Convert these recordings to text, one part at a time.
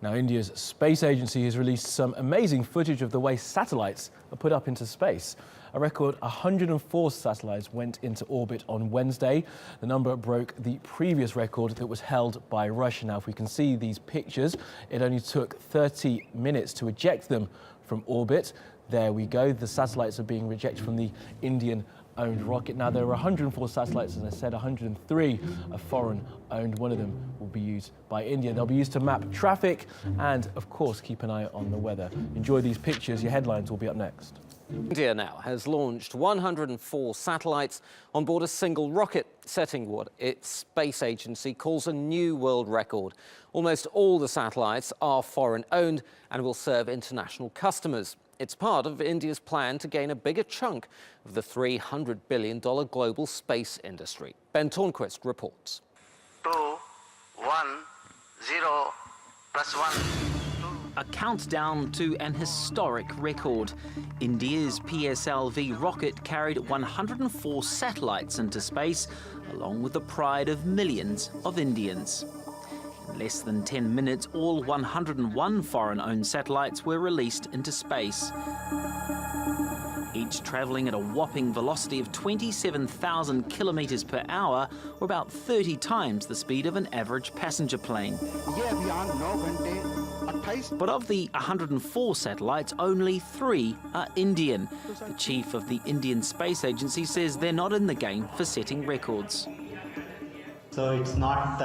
Now, India's space agency has released some amazing footage of the way satellites are put up into space. A record 104 satellites went into orbit on Wednesday. The number broke the previous record that was held by Russia. Now, if we can see these pictures, it only took 30 minutes to eject them from orbit. There we go. The satellites are being rejected from the Indian-owned rocket. Now, there are 104 satellites, as I said, 103 are foreign-owned. One of them will be used by India. They'll be used to map traffic and, of course, keep an eye on the weather. Enjoy these pictures. Your headlines will be up next. India now has launched 104 satellites on board a single rocket, setting what its space agency calls a new world record. Almost all the satellites are foreign-owned and will serve international customers. It's part of India's plan to gain a bigger chunk of the $300 billion global space industry. Ben Tornquist reports. 2, 1, 0, +1. A countdown to an historic record. India's PSLV rocket carried 104 satellites into space, along with the pride of millions of Indians. In less than 10 minutes, all 101 foreign-owned satellites were released into space, each travelling at a whopping velocity of 27,000 kilometres per hour, or about 30 times the speed of an average passenger plane. But of the 104 satellites, only 3 are Indian. The chief of the Indian Space Agency says they're not in the game for setting records. So it's not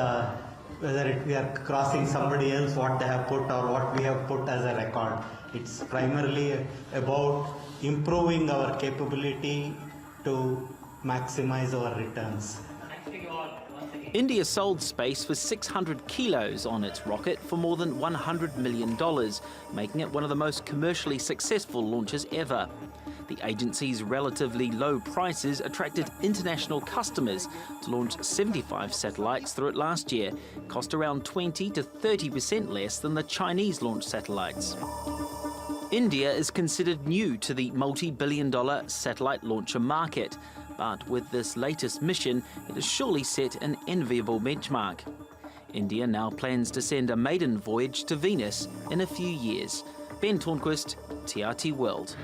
whether we are crossing somebody else, what they have put or what we have put as a record. It's primarily about improving our capability to maximize our returns. India sold space for 600 kilos on its rocket for more than $100 million, making it one of the most commercially successful launches ever. The agency's relatively low prices attracted international customers to launch 75 satellites through it last year. It cost around 20 to 30% less than the Chinese launch satellites. India is considered new to the multi-billion-dollar satellite launcher market. But with this latest mission, it has surely set an enviable benchmark. India now plans to send a maiden voyage to Venus in a few years. Ben Tornquist, TRT World.